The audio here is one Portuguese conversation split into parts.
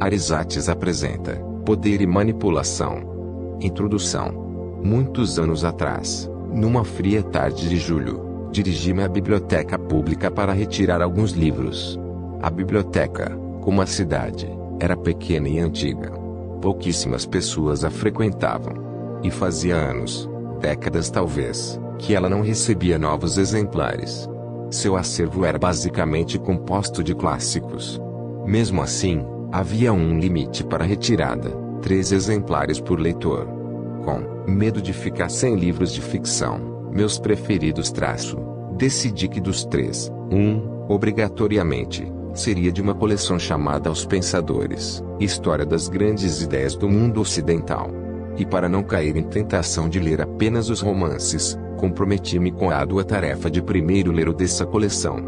Arizates apresenta Poder e Manipulação. Introdução. Muitos anos atrás, numa fria tarde de julho, dirigi-me à biblioteca pública para retirar alguns livros. A biblioteca, como a cidade, era pequena e antiga. Pouquíssimas pessoas a frequentavam. E fazia anos, décadas talvez, que ela não recebia novos exemplares. Seu acervo era basicamente composto de clássicos. Mesmo assim, havia um limite para a retirada, 3 exemplares por leitor. Com medo de ficar sem livros de ficção, meus preferidos decidi que dos 3, obrigatoriamente, seria de uma coleção chamada Os Pensadores, História das Grandes Ideias do Mundo Ocidental. E para não cair em tentação de ler apenas os romances, comprometi-me com a árdua tarefa de primeiro ler o dessa coleção.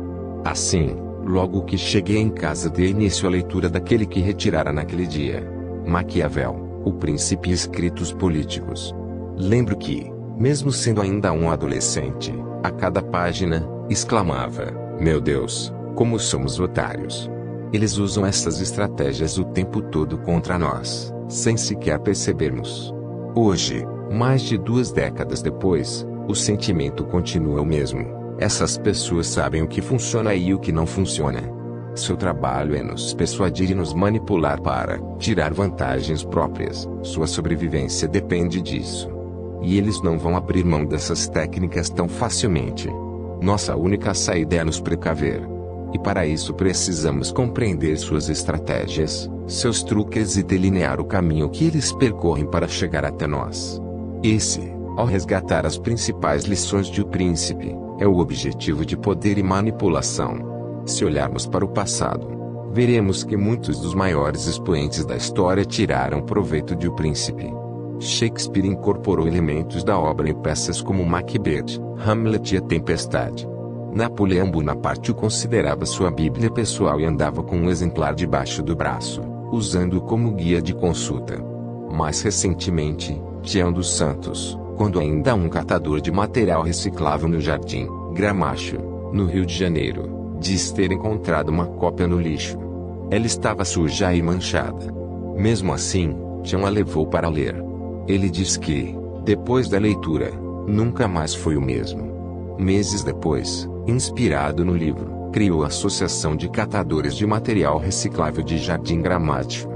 Assim, logo que cheguei em casa dei início à leitura daquele que retirara naquele dia. Maquiavel, O Príncipe e Escritos Políticos. Lembro que, mesmo sendo ainda um adolescente, a cada página, exclamava: "Meu Deus, como somos otários! Eles usam essas estratégias o tempo todo contra nós, sem sequer percebermos." Hoje, mais de 2 décadas depois, o sentimento continua o mesmo. Essas pessoas sabem o que funciona e o que não funciona. Seu trabalho é nos persuadir e nos manipular para tirar vantagens próprias. Sua sobrevivência depende disso. E eles não vão abrir mão dessas técnicas tão facilmente. Nossa única saída é nos precaver. E para isso precisamos compreender suas estratégias, seus truques e delinear o caminho que eles percorrem para chegar até nós. Ao resgatar as principais lições de O Príncipe, é o objetivo de poder e manipulação. Se olharmos para o passado, veremos que muitos dos maiores expoentes da história tiraram proveito de O Príncipe. Shakespeare incorporou elementos da obra em peças como Macbeth, Hamlet e A Tempestade. Napoleão Bonaparte o considerava sua bíblia pessoal e andava com um exemplar debaixo do braço, usando-o como guia de consulta. Mais recentemente, Tião dos Santos, quando ainda um catador de material reciclável no Jardim Gramacho, no Rio de Janeiro, diz ter encontrado uma cópia no lixo. Ela estava suja e manchada. Mesmo assim, Tião a levou para ler. Ele diz que, depois da leitura, nunca mais foi o mesmo. Meses depois, inspirado no livro, criou a Associação de Catadores de Material Reciclável de Jardim Gramacho.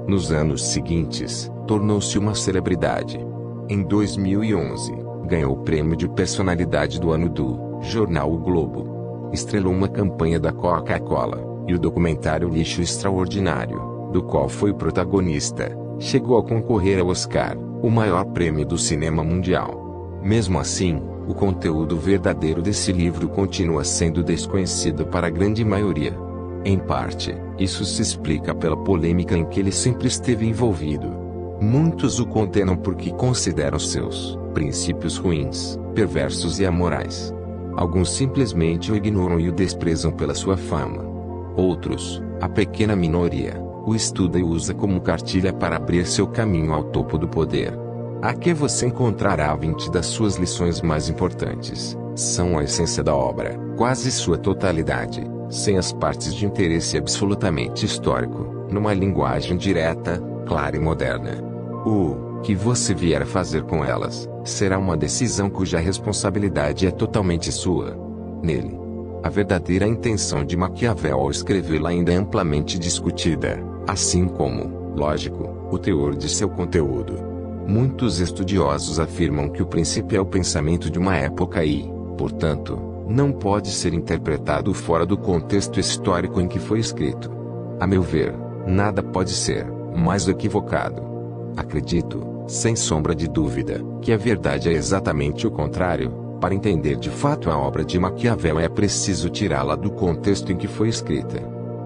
Nos anos seguintes, tornou-se uma celebridade. Em 2011, ganhou o prêmio de Personalidade do Ano do jornal O Globo. Estrelou uma campanha da Coca-Cola, e o documentário Lixo Extraordinário, do qual foi protagonista, chegou a concorrer ao Oscar, o maior prêmio do cinema mundial. Mesmo assim, o conteúdo verdadeiro desse livro continua sendo desconhecido para a grande maioria. Em parte, isso se explica pela polêmica em que ele sempre esteve envolvido. Muitos o condenam porque consideram seus princípios ruins, perversos e amorais. Alguns simplesmente o ignoram e o desprezam pela sua fama. Outros, a pequena minoria, o estuda e usa como cartilha para abrir seu caminho ao topo do poder. Aqui você encontrará 20 das suas lições mais importantes. São a essência da obra, quase sua totalidade, sem as partes de interesse absolutamente histórico, numa linguagem direta, clara e moderna. O que você vier a fazer com elas, será uma decisão cuja responsabilidade é totalmente sua. Nele, a verdadeira intenção de Maquiavel ao escrevê-la ainda é amplamente discutida, assim como, lógico, o teor de seu conteúdo. Muitos estudiosos afirmam que O Príncipe é o pensamento de uma época e, portanto, não pode ser interpretado fora do contexto histórico em que foi escrito. A meu ver, nada pode ser mais equivocado. Acredito, sem sombra de dúvida, que a verdade é exatamente o contrário. Para entender de fato a obra de Maquiavel é preciso tirá-la do contexto em que foi escrita.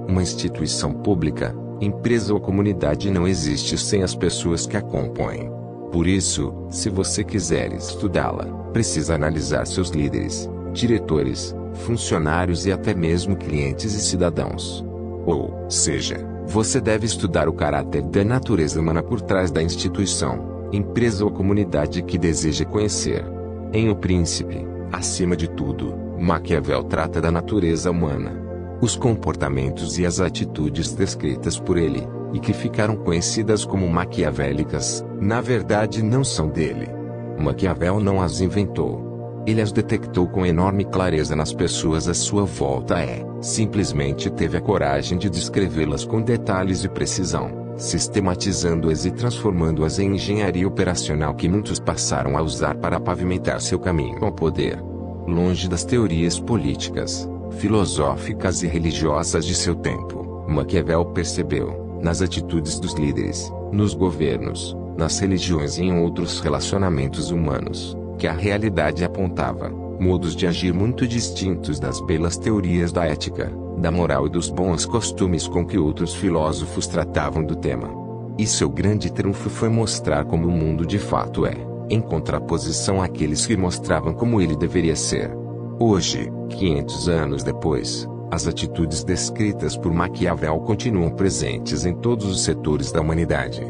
Uma instituição pública, empresa ou comunidade não existe sem as pessoas que a compõem. Por isso, se você quiser estudá-la, precisa analisar seus líderes, diretores, funcionários e até mesmo clientes e cidadãos. Ou seja, você deve estudar o caráter da natureza humana por trás da instituição, empresa ou comunidade que deseja conhecer. Em O Príncipe, acima de tudo, Maquiavel trata da natureza humana. Os comportamentos e as atitudes descritas por ele, e que ficaram conhecidas como maquiavélicas, na verdade não são dele. Maquiavel não as inventou. Ele as detectou com enorme clareza nas pessoas à sua volta simplesmente teve a coragem de descrevê-las com detalhes e precisão, sistematizando-as e transformando-as em engenharia operacional que muitos passaram a usar para pavimentar seu caminho ao poder. Longe das teorias políticas, filosóficas e religiosas de seu tempo, Maquiavel percebeu, nas atitudes dos líderes, nos governos, nas religiões e em outros relacionamentos humanos, que a realidade apontava modos de agir muito distintos das belas teorias da ética, da moral e dos bons costumes com que outros filósofos tratavam do tema. E seu grande trunfo foi mostrar como o mundo de fato em contraposição àqueles que mostravam como ele deveria ser. Hoje, 500 anos depois, as atitudes descritas por Maquiavel continuam presentes em todos os setores da humanidade.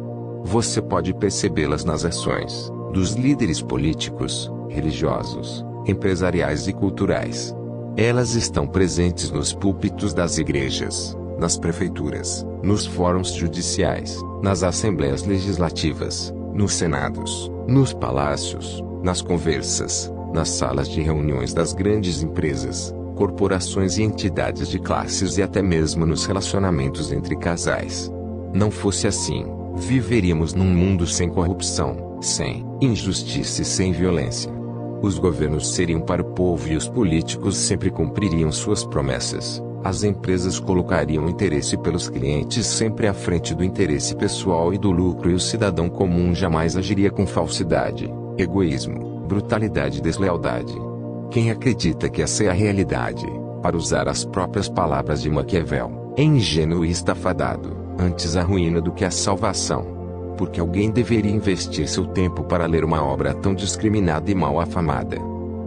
Você pode percebê-las nas ações dos líderes políticos, religiosos, empresariais e culturais. Elas estão presentes nos púlpitos das igrejas, nas prefeituras, nos fóruns judiciais, nas assembleias legislativas, nos senados, nos palácios, nas conversas, nas salas de reuniões das grandes empresas, corporações e entidades de classes e até mesmo nos relacionamentos entre casais. Não fosse assim, viveríamos num mundo sem corrupção, sem injustiça e sem violência. Os governos seriam para o povo e os políticos sempre cumpririam suas promessas. As empresas colocariam o interesse pelos clientes sempre à frente do interesse pessoal e do lucro, e o cidadão comum jamais agiria com falsidade, egoísmo, brutalidade e deslealdade. Quem acredita que essa é a realidade, para usar as próprias palavras de Maquiavel, é ingênuo e está fadado, antes à ruína do que à salvação. Porque alguém deveria investir seu tempo para ler uma obra tão discriminada e mal afamada?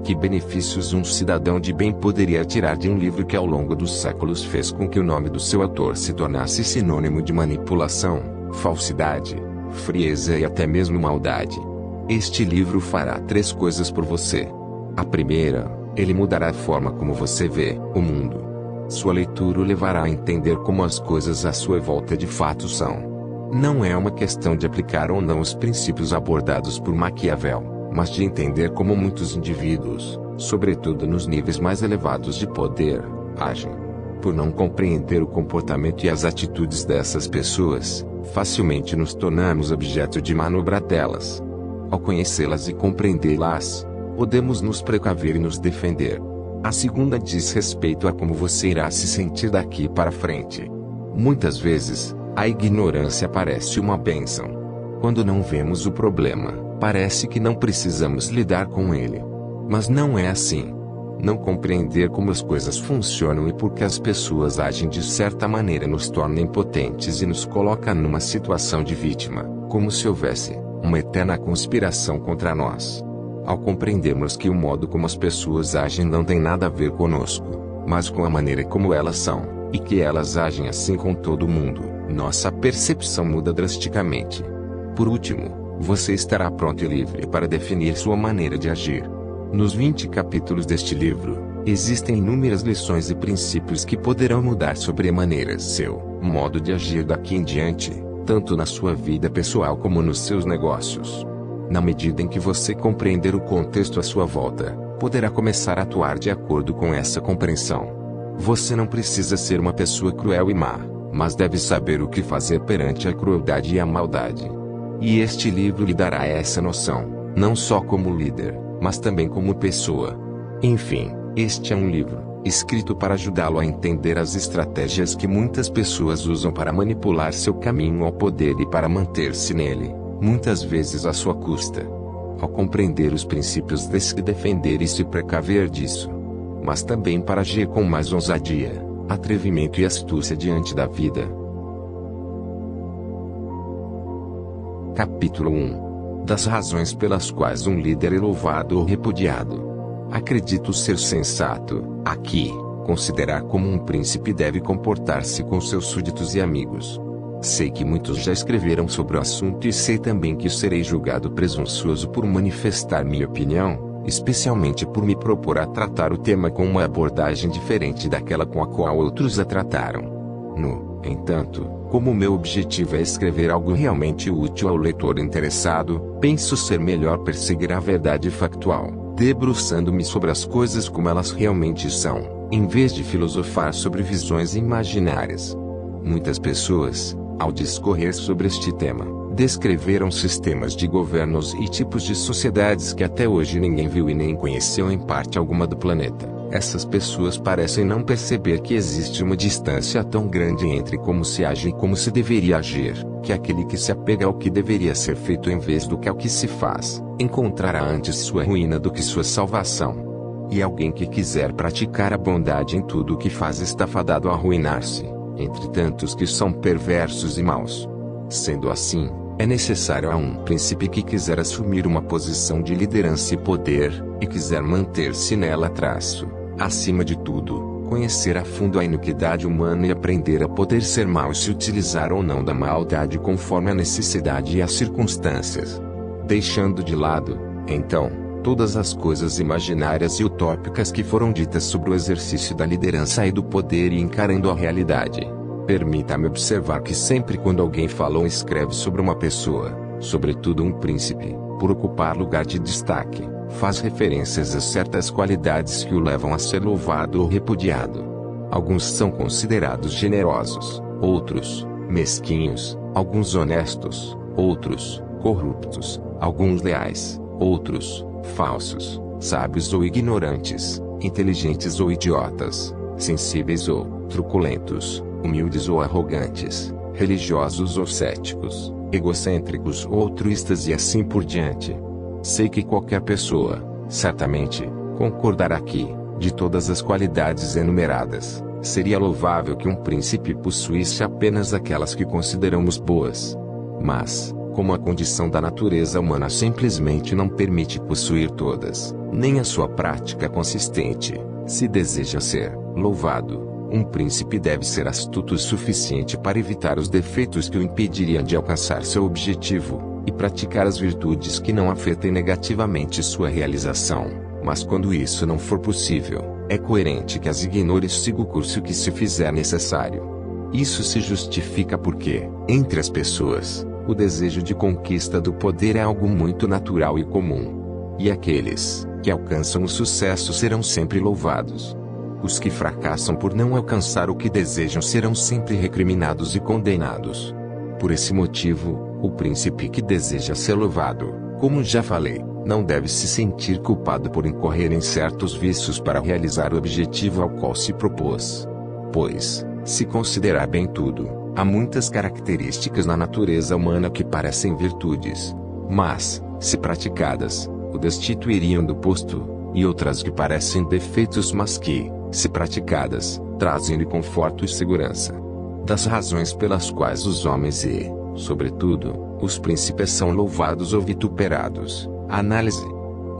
Que benefícios um cidadão de bem poderia tirar de um livro que ao longo dos séculos fez com que o nome do seu autor se tornasse sinônimo de manipulação, falsidade, frieza e até mesmo maldade? Este livro fará 3 coisas por você. A primeira, ele mudará a forma como você vê o mundo. Sua leitura o levará a entender como as coisas à sua volta de fato são. Não é uma questão de aplicar ou não os princípios abordados por Maquiavel, mas de entender como muitos indivíduos, sobretudo nos níveis mais elevados de poder, agem. Por não compreender o comportamento e as atitudes dessas pessoas, facilmente nos tornamos objeto de manobra delas. Ao conhecê-las e compreendê-las, podemos nos precaver e nos defender. A segunda diz respeito a como você irá se sentir daqui para frente. Muitas vezes, a ignorância parece uma bênção. Quando não vemos o problema, parece que não precisamos lidar com ele. Mas não é assim. Não compreender como as coisas funcionam e por que as pessoas agem de certa maneira nos torna impotentes e nos coloca numa situação de vítima, como se houvesse uma eterna conspiração contra nós. Ao compreendermos que o modo como as pessoas agem não tem nada a ver conosco, mas com a maneira como elas são, e que elas agem assim com todo mundo, nossa percepção muda drasticamente. Por último, você estará pronto e livre para definir sua maneira de agir. Nos 20 capítulos deste livro, existem inúmeras lições e princípios que poderão mudar sobremaneira seu modo de agir daqui em diante, tanto na sua vida pessoal como nos seus negócios. Na medida em que você compreender o contexto à sua volta, poderá começar a atuar de acordo com essa compreensão. Você não precisa ser uma pessoa cruel e má, mas deve saber o que fazer perante a crueldade e a maldade. E este livro lhe dará essa noção, não só como líder, mas também como pessoa. Enfim, este é um livro escrito para ajudá-lo a entender as estratégias que muitas pessoas usam para manipular seu caminho ao poder e para manter-se nele, muitas vezes à sua custa. Ao compreender os princípios desse defender e se precaver disso, mas também para agir com mais ousadia, atrevimento e astúcia diante da vida. Capítulo 1. Das razões pelas quais um líder é louvado ou repudiado. Acredito ser sensato, aqui, considerar como um príncipe deve comportar-se com seus súditos e amigos. Sei que muitos já escreveram sobre o assunto e sei também que serei julgado presunçoso por manifestar minha opinião, especialmente por me propor a tratar o tema com uma abordagem diferente daquela com a qual outros a trataram. No entanto, Como meu objetivo é escrever algo realmente útil ao leitor interessado, penso ser melhor perseguir a verdade factual, debruçando-me sobre as coisas como elas realmente são, em vez de filosofar sobre visões imaginárias. Muitas pessoas, ao discorrer sobre este tema, descreveram sistemas de governos e tipos de sociedades que até hoje ninguém viu e nem conheceu em parte alguma do planeta. Essas pessoas parecem não perceber que existe uma distância tão grande entre como se age e como se deveria agir, que aquele que se apega ao que deveria ser feito em vez do que ao que se faz, encontrará antes sua ruína do que sua salvação. E alguém que quiser praticar a bondade em tudo o que faz está fadado a arruinar-se, entre tantos que são perversos e maus. Sendo assim, é necessário a um príncipe que quiser assumir uma posição de liderança e poder, e quiser manter-se nela acima de tudo, conhecer a fundo a iniquidade humana e aprender a poder ser mau e se utilizar ou não da maldade conforme a necessidade e as circunstâncias. Deixando de lado, então, todas as coisas imaginárias e utópicas que foram ditas sobre o exercício da liderança e do poder e encarando a realidade. Permita-me observar que sempre quando alguém fala ou escreve sobre uma pessoa, sobretudo um príncipe, por ocupar lugar de destaque, faz referências a certas qualidades que o levam a ser louvado ou repudiado. Alguns são considerados generosos, outros, mesquinhos, alguns honestos, outros, corruptos, alguns leais, outros, falsos, sábios ou ignorantes, inteligentes ou idiotas, sensíveis ou truculentos, humildes ou arrogantes, religiosos ou céticos, egocêntricos ou altruístas e assim por diante. Sei que qualquer pessoa, certamente, concordará que, de todas as qualidades enumeradas, seria louvável que um príncipe possuísse apenas aquelas que consideramos boas. Mas, como a condição da natureza humana simplesmente não permite possuir todas, nem a sua prática consistente, se deseja ser louvado, um príncipe deve ser astuto o suficiente para evitar os defeitos que o impediriam de alcançar seu objetivo, e praticar as virtudes que não afetem negativamente sua realização. Mas quando isso não for possível, é coerente que as ignore e siga o curso que se fizer necessário. Isso se justifica porque, entre as pessoas, o desejo de conquista do poder é algo muito natural e comum. E aqueles que alcançam o sucesso serão sempre louvados. Os que fracassam por não alcançar o que desejam serão sempre recriminados e condenados. Por esse motivo, o príncipe que deseja ser louvado, como já falei, não deve se sentir culpado por incorrer em certos vícios para realizar o objetivo ao qual se propôs. Pois, se considerar bem tudo, há muitas características na natureza humana que parecem virtudes, mas, se praticadas, o destituiriam do posto, e outras que parecem defeitos mas que, se praticadas, trazem-lhe conforto e segurança. Das razões pelas quais os homens e, sobretudo, os príncipes são louvados ou vituperados. Análise.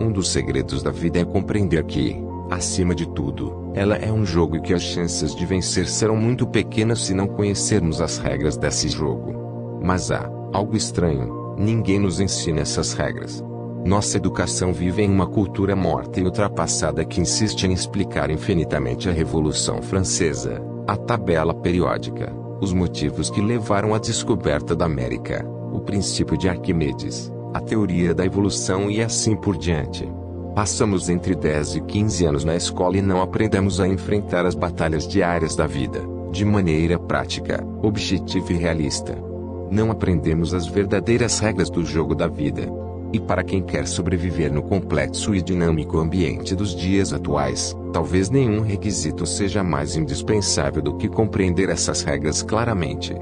Um dos segredos da vida é compreender que, acima de tudo, ela é um jogo e que as chances de vencer serão muito pequenas se não conhecermos as regras desse jogo. Mas há algo estranho: ninguém nos ensina essas regras. Nossa educação vive em uma cultura morta e ultrapassada que insiste em explicar infinitamente a Revolução Francesa, a tabela periódica, os motivos que levaram à descoberta da América, o princípio de Arquimedes, a teoria da evolução e assim por diante. Passamos entre 10 e 15 anos na escola e não aprendemos a enfrentar as batalhas diárias da vida, de maneira prática, objetiva e realista. Não aprendemos as verdadeiras regras do jogo da vida. E para quem quer sobreviver no complexo e dinâmico ambiente dos dias atuais, talvez nenhum requisito seja mais indispensável do que compreender essas regras claramente.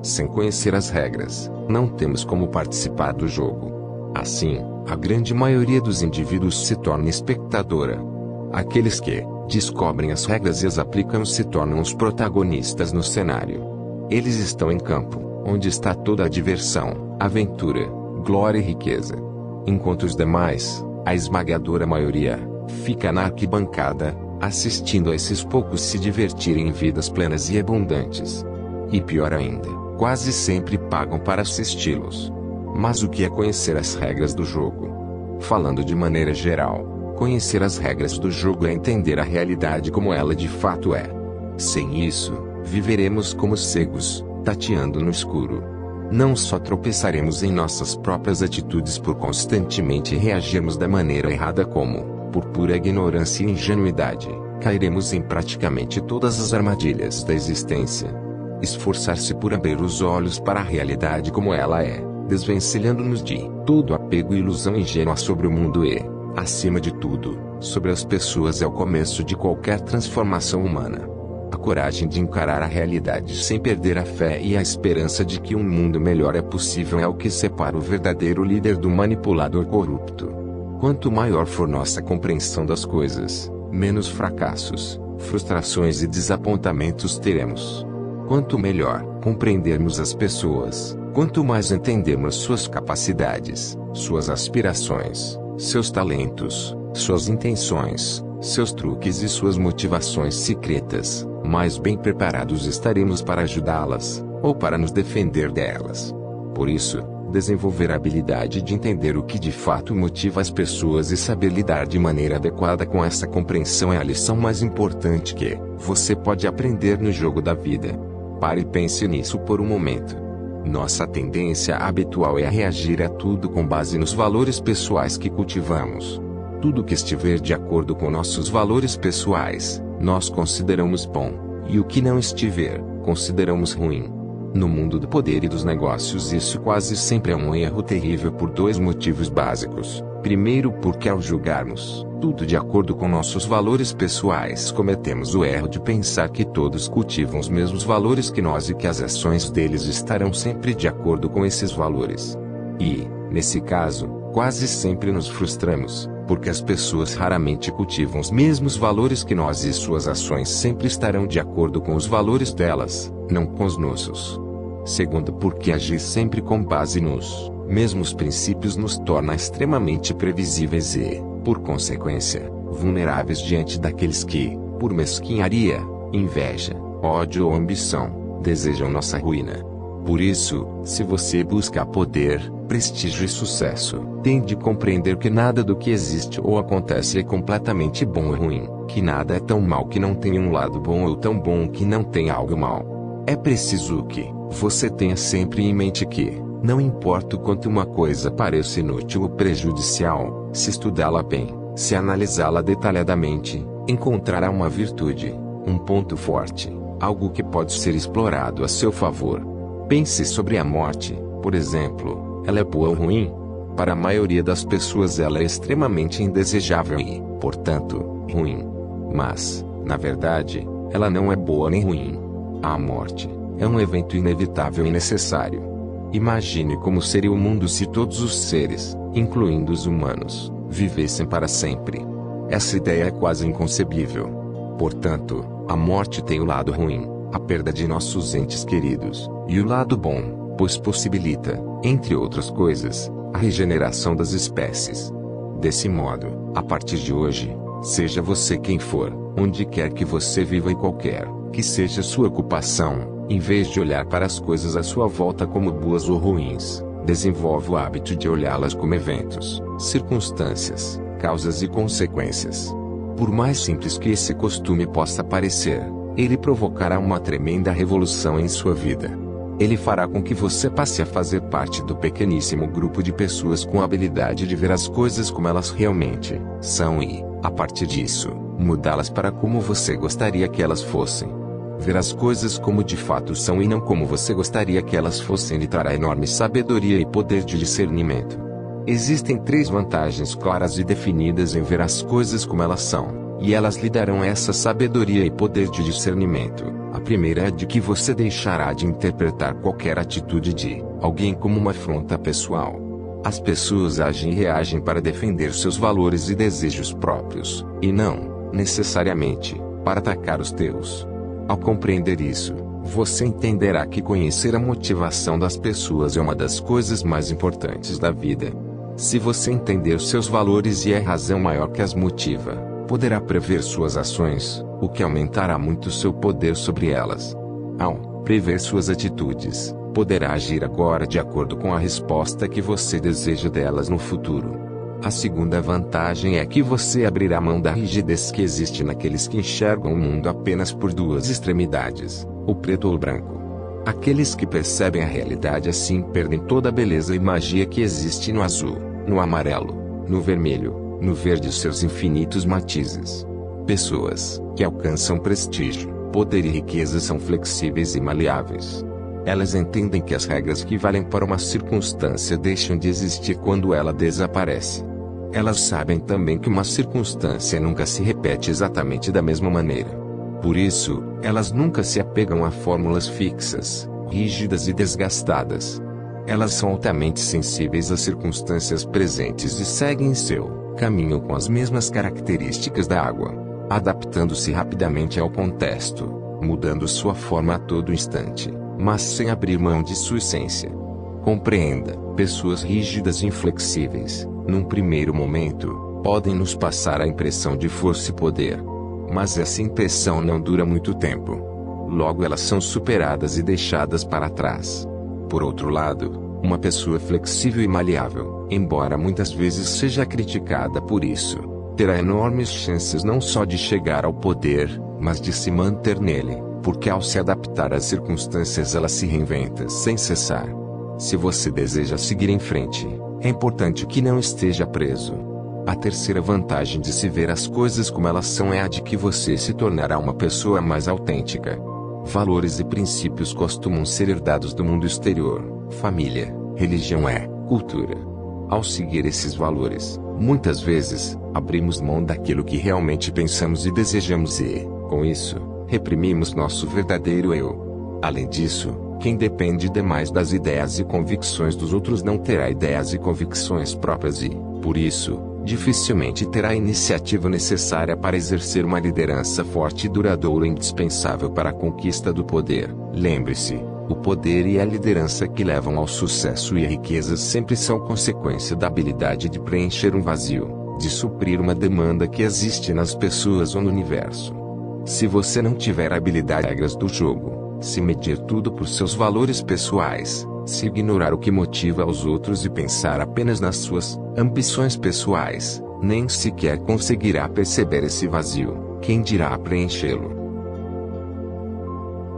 Sem conhecer as regras, não temos como participar do jogo. Assim, a grande maioria dos indivíduos se torna espectadora. Aqueles que descobrem as regras e as aplicam se tornam os protagonistas no cenário. Eles estão em campo, onde está toda a diversão, aventura, glória e riqueza. Enquanto os demais, a esmagadora maioria, fica na arquibancada, assistindo a esses poucos se divertirem em vidas plenas e abundantes. E pior ainda, quase sempre pagam para assisti-los. Mas o que é conhecer as regras do jogo? Falando de maneira geral, conhecer as regras do jogo é entender a realidade como ela de fato é. Sem isso, viveremos como cegos, tateando no escuro. Não só tropeçaremos em nossas próprias atitudes por constantemente reagirmos da maneira errada como, por pura ignorância e ingenuidade, cairemos em praticamente todas as armadilhas da existência. Esforçar-se por abrir os olhos para a realidade como ela é, desvencilhando-nos de todo apego e ilusão ingênua sobre o mundo e, acima de tudo, sobre as pessoas é o começo de qualquer transformação humana. A coragem de encarar a realidade sem perder a fé e a esperança de que um mundo melhor é possível é o que separa o verdadeiro líder do manipulador corrupto. Quanto maior for nossa compreensão das coisas, menos fracassos, frustrações e desapontamentos teremos. Quanto melhor compreendermos as pessoas, quanto mais entendermos suas capacidades, suas aspirações, seus talentos, suas intenções, seus truques e suas motivações secretas, mais bem preparados estaremos para ajudá-las, ou para nos defender delas. Por isso, desenvolver a habilidade de entender o que de fato motiva as pessoas e saber lidar de maneira adequada com essa compreensão é a lição mais importante que você pode aprender no jogo da vida. Pare e pense nisso por um momento. Nossa tendência habitual é a reagir a tudo com base nos valores pessoais que cultivamos. Tudo que estiver de acordo com nossos valores pessoais, nós consideramos bom, e o que não estiver, consideramos ruim. No mundo do poder e dos negócios isso quase sempre é um erro terrível por dois motivos básicos. Primeiro, porque ao julgarmos tudo de acordo com nossos valores pessoais cometemos o erro de pensar que todos cultivam os mesmos valores que nós e que as ações deles estarão sempre de acordo com esses valores. E, nesse caso, quase sempre nos frustramos, porque as pessoas raramente cultivam os mesmos valores que nós e suas ações sempre estarão de acordo com os valores delas, não com os nossos. Segundo, porque agir sempre com base nos mesmos princípios nos torna extremamente previsíveis e, por consequência, vulneráveis diante daqueles que, por mesquinharia, inveja, ódio ou ambição, desejam nossa ruína. Por isso, se você busca poder, prestígio e sucesso, tem de compreender que nada do que existe ou acontece é completamente bom ou ruim, que nada é tão mal que não tenha um lado bom ou tão bom que não tenha algo mal. É preciso que você tenha sempre em mente que, não importa o quanto uma coisa pareça inútil ou prejudicial, se estudá-la bem, se analisá-la detalhadamente, encontrará uma virtude, um ponto forte, algo que pode ser explorado a seu favor. Pense sobre a morte, por exemplo, ela é boa ou ruim? Para a maioria das pessoas ela é extremamente indesejável e, portanto, ruim. Mas, na verdade, ela não é boa nem ruim. A morte é um evento inevitável e necessário. Imagine como seria o mundo se todos os seres, incluindo os humanos, vivessem para sempre. Essa ideia é quase inconcebível. Portanto, a morte tem o lado ruim, a perda de nossos entes queridos, e o lado bom, pois possibilita, entre outras coisas, a regeneração das espécies. Desse modo, a partir de hoje, seja você quem for, onde quer que você viva e qualquer que seja sua ocupação, em vez de olhar para as coisas à sua volta como boas ou ruins, desenvolva o hábito de olhá-las como eventos, circunstâncias, causas e consequências. Por mais simples que esse costume possa parecer, ele provocará uma tremenda revolução em sua vida. Ele fará com que você passe a fazer parte do pequeníssimo grupo de pessoas com a habilidade de ver as coisas como elas realmente são e, a partir disso, mudá-las para como você gostaria que elas fossem. Ver as coisas como de fato são e não como você gostaria que elas fossem lhe trará enorme sabedoria e poder de discernimento. Existem 3 vantagens claras e definidas em ver as coisas como elas são, e elas lhe darão essa sabedoria e poder de discernimento. A primeira é de que você deixará de interpretar qualquer atitude de alguém como uma afronta pessoal. As pessoas agem e reagem para defender seus valores e desejos próprios, e não, necessariamente, para atacar os teus. Ao compreender isso, você entenderá que conhecer a motivação das pessoas é uma das coisas mais importantes da vida. Se você entender seus valores e a razão maior que as motiva, poderá prever suas ações, o que aumentará muito seu poder sobre elas. Ao prever suas atitudes, poderá agir agora de acordo com a resposta que você deseja delas no futuro. A segunda vantagem é que você abrirá mão da rigidez que existe naqueles que enxergam o mundo apenas por 2 extremidades, o preto ou o branco. Aqueles que percebem a realidade assim perdem toda a beleza e magia que existe no azul, no amarelo, no vermelho, no verde e seus infinitos matizes. Pessoas que alcançam prestígio, poder e riqueza são flexíveis e maleáveis. Elas entendem que as regras que valem para uma circunstância deixam de existir quando ela desaparece. Elas sabem também que uma circunstância nunca se repete exatamente da mesma maneira. Por isso, elas nunca se apegam a fórmulas fixas, rígidas e desgastadas. Elas são altamente sensíveis às circunstâncias presentes e seguem seu caminho com as mesmas características da água, adaptando-se rapidamente ao contexto, mudando sua forma a todo instante, mas sem abrir mão de sua essência. Compreenda, pessoas rígidas e inflexíveis, num primeiro momento, podem nos passar a impressão de força e poder. Mas essa impressão não dura muito tempo. Logo elas são superadas e deixadas para trás. Por outro lado, uma pessoa flexível e maleável, embora muitas vezes seja criticada por isso, terá enormes chances não só de chegar ao poder, mas de se manter nele, porque ao se adaptar às circunstâncias ela se reinventa sem cessar. Se você deseja seguir em frente, é importante que não esteja preso. A terceira vantagem de se ver as coisas como elas são é a de que você se tornará uma pessoa mais autêntica. Valores e princípios costumam ser herdados do mundo exterior, família, religião cultura. Ao seguir esses valores, muitas vezes, abrimos mão daquilo que realmente pensamos e desejamos e, com isso, reprimimos nosso verdadeiro eu. Além disso, quem depende demais das ideias e convicções dos outros não terá ideias e convicções próprias e, por isso, dificilmente terá a iniciativa necessária para exercer uma liderança forte e duradoura indispensável para a conquista do poder. Lembre-se, o poder e a liderança que levam ao sucesso e à riqueza sempre são consequência da habilidade de preencher um vazio, de suprir uma demanda que existe nas pessoas ou no universo. Se você não tiver habilidade, regras do jogo, se medir tudo por seus valores pessoais, se ignorar o que motiva os outros e pensar apenas nas suas ambições pessoais, nem sequer conseguirá perceber esse vazio, quem dirá preenchê-lo.